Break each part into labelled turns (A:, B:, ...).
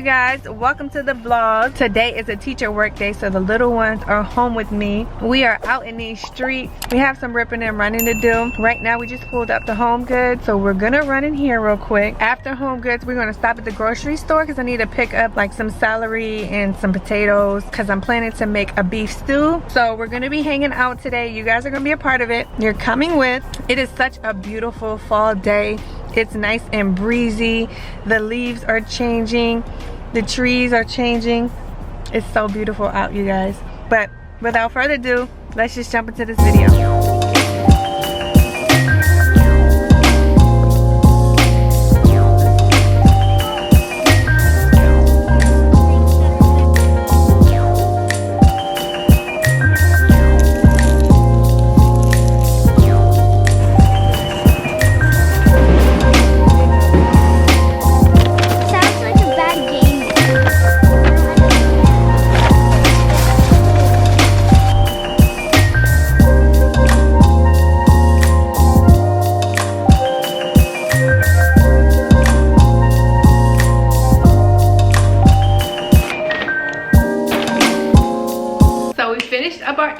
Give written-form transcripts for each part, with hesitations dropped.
A: guys, welcome to the vlog. Today is a teacher work day, so the little ones are home with me. We are out in these streets. We have some ripping and running to do. Right now we just pulled up to Home Goods, so we're gonna run in here real quick. After Home Goods, we're gonna stop at the grocery store because I need to pick up like some celery and some potatoes because I'm planning to make a beef stew. So we're gonna be hanging out today. You guys are gonna be a part of it. You're coming with. It is such a beautiful fall day. It's nice and breezy. The leaves are changing. The trees are changing. It's so beautiful out, you guys. But without further ado, let's just jump into this video.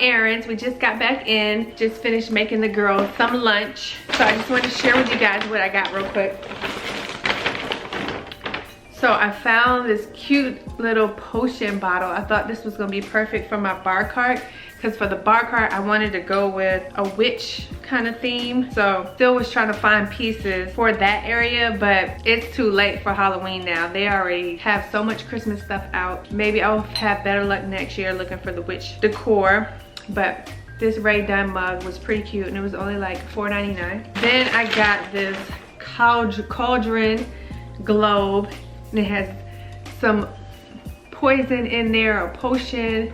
A: Errands. We just got back in, just finished making the girls some lunch, so I just wanted to share with you guys what I got real quick. So I found this cute little potion bottle. I thought this was gonna be perfect for my bar cart, because for the bar cart I wanted to go with a witch kind of theme. So still was trying to find pieces for that area, but it's too late for Halloween now. They already have so much Christmas stuff out. Maybe I'll have better luck next year looking for the witch decor. But this Ray Dunn mug was pretty cute and it was only like $4.99. Then I got this cauldron globe and it has some poison in there, a potion.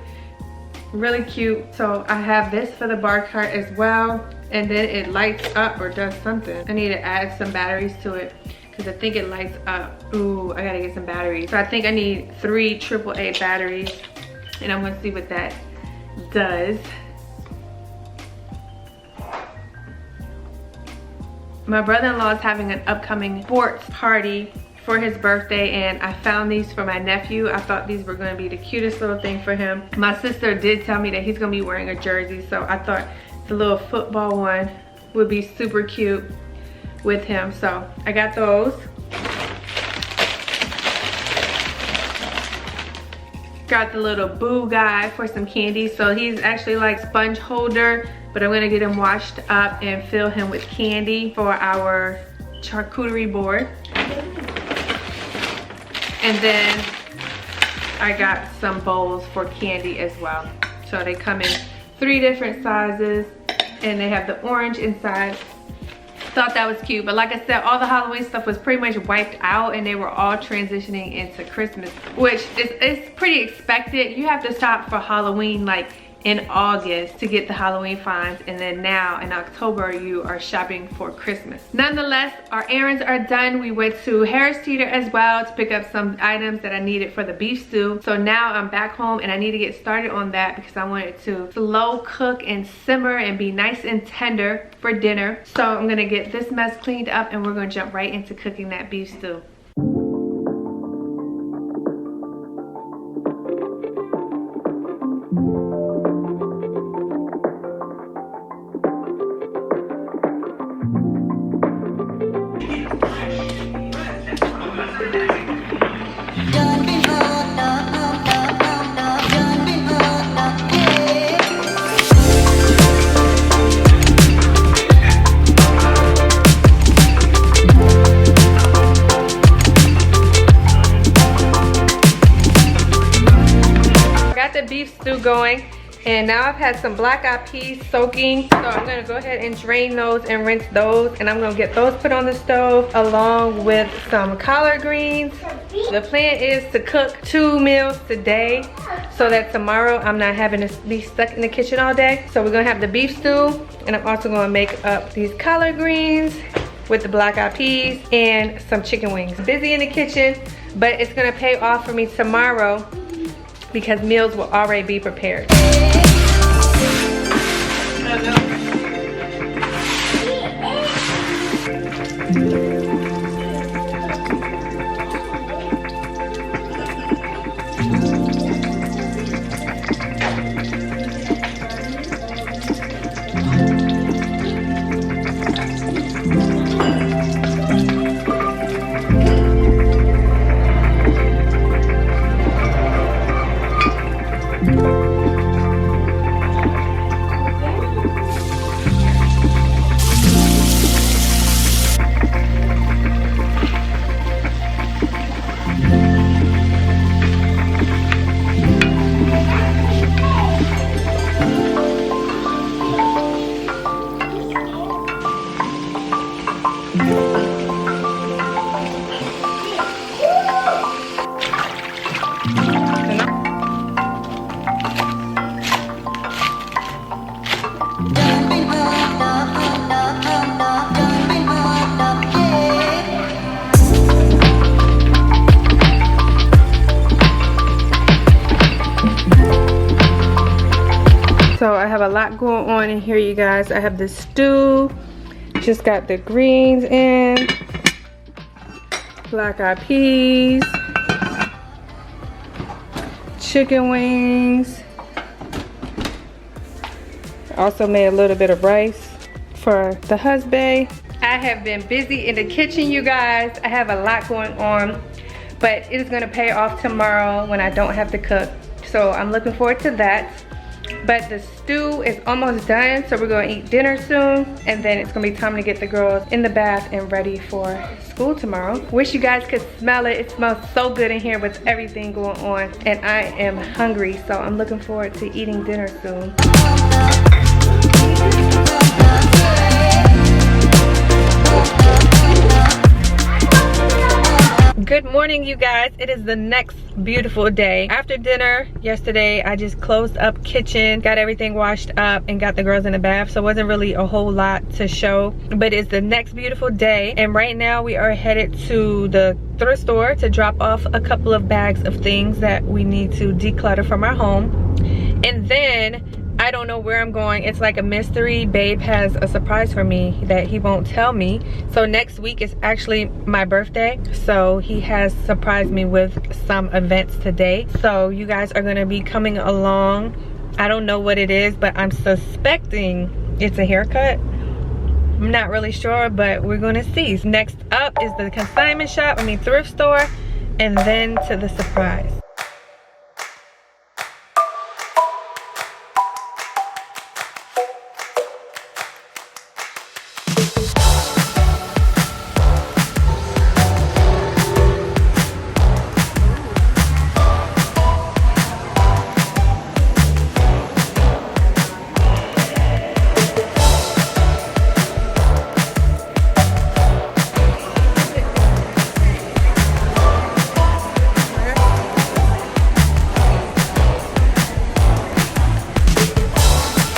A: Really cute. So I have this for the bar cart as well, and then it lights up or does something. I need to add some batteries to it because I think it lights up. Ooh, I gotta get some batteries. So I think I need 3 AAA batteries, and I'm gonna see what that does. My brother-in-law is having an upcoming sports party for his birthday, and I found these for my nephew. I thought these were gonna be the cutest little thing for him. My sister did tell me that he's gonna be wearing a jersey, so I thought the little football one would be super cute with him. So I got those. Got the little boo guy for some candy. So he's actually like sponge holder, but I'm gonna get him washed up and fill him with candy for our charcuterie board. And then I got some bowls for candy as well. So they come in 3 different sizes and they have the orange inside. Thought that was cute, but like I said, all the Halloween stuff was pretty much wiped out and they were all transitioning into Christmas, which is pretty expected. You have to stop for Halloween like in August to get the Halloween finds, and then now in October you are shopping for Christmas. Nonetheless, our errands are done. We went to Harris Teeter as well to pick up some items that I needed for the beef stew. So now I'm back home and I need to get started on that because I want it to slow cook and simmer and be nice and tender for dinner. So I'm gonna get this mess cleaned up and we're gonna jump right into cooking that beef stew. Beef stew going, and now I've had some black eyed peas soaking, so I'm gonna go ahead and drain those and rinse those, and I'm gonna get those put on the stove along with some collard greens. The plan is to cook 2 meals today so that tomorrow I'm not having to be stuck in the kitchen all day. So we're gonna have the beef stew, and I'm also gonna make up these collard greens with the black eyed peas and some chicken wings. Busy in the kitchen, but it's gonna pay off for me tomorrow because meals will already be prepared. lot going on in here, you guys. I have the stew, just got the greens in, black eyed peas, chicken wings. Also made a little bit of rice for the husband. I have been busy in the kitchen, you guys. I have a lot going on, but it is gonna pay off tomorrow when I don't have to cook. So I'm looking forward to that. But the stew is almost done, so we're gonna eat dinner soon, and then it's gonna be time to get the girls in the bath and ready for school tomorrow. Wish you guys could smell it. It smells so good in here with everything going on, and I am hungry, so I'm looking forward to eating dinner soon. Good morning, you guys. It is the next beautiful day. After dinner yesterday, I just closed up kitchen, got everything washed up, and got the girls in the bath, so it wasn't really a whole lot to show, but it's the next beautiful day. And right now we are headed to the thrift store to drop off a couple of bags of things that we need to declutter from our home. And then I don't know where I'm going. It's like a mystery. Babe has a surprise for me that he won't tell me. So next week is actually my birthday, so he has surprised me with some events today. So you guys are gonna be coming along. I don't know what it is, but I'm suspecting it's a haircut. I'm not really sure, but we're gonna see. Next up is the consignment shop, thrift store, and then to the surprise.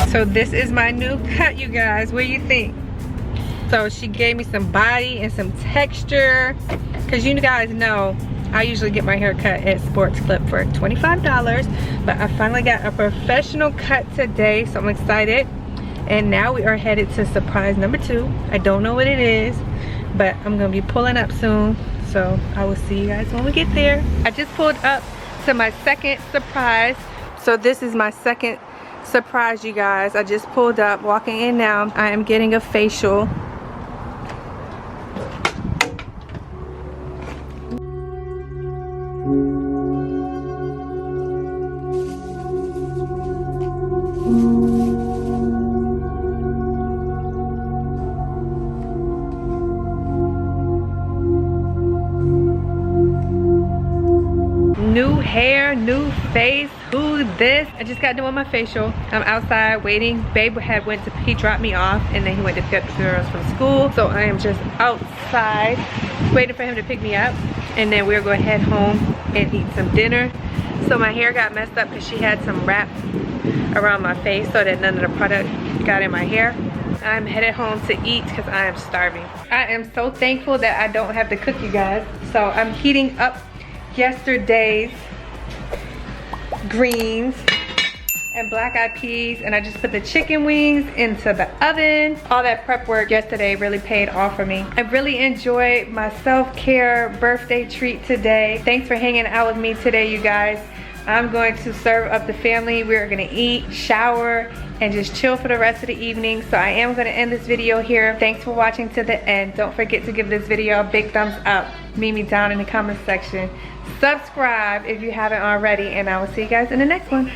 A: So this is my new cut, you guys. What do you think? So she gave me some body and some texture, because you guys know I usually get my hair cut at Sports Clip for $25, but I finally got a professional cut today, so I'm excited. And now we are headed to surprise number 2. I don't know what it is, but I'm gonna be pulling up soon, so I will see you guys when we get there. I just pulled up to my second surprise. So this is my second surprise, you guys. I just pulled up, walking in now. I am getting a facial. New hair, new face, who this? I just got done with my facial. I'm outside waiting. Babe he dropped me off, and then he went to pick up the girls from school. So I am just outside waiting for him to pick me up, and then we're going to head home and eat some dinner. So my hair got messed up because she had some wrap around my face so that none of the product got in my hair. I'm headed home to eat because I am starving. I am so thankful that I don't have to cook, you guys. So I'm heating up yesterday's greens and black eyed peas, and I just put the chicken wings into the oven. All that prep work yesterday really paid off for me. I really enjoyed my self-care birthday treat today. Thanks for hanging out with me today, you guys. I'm going to serve up the family. We're gonna eat, shower, and just chill for the rest of the evening. So I am gonna end this video here. Thanks for watching to the end. Don't forget to give this video a big thumbs up. Meet me down in the comment section. Subscribe if you haven't already, and I will see you guys in the next one.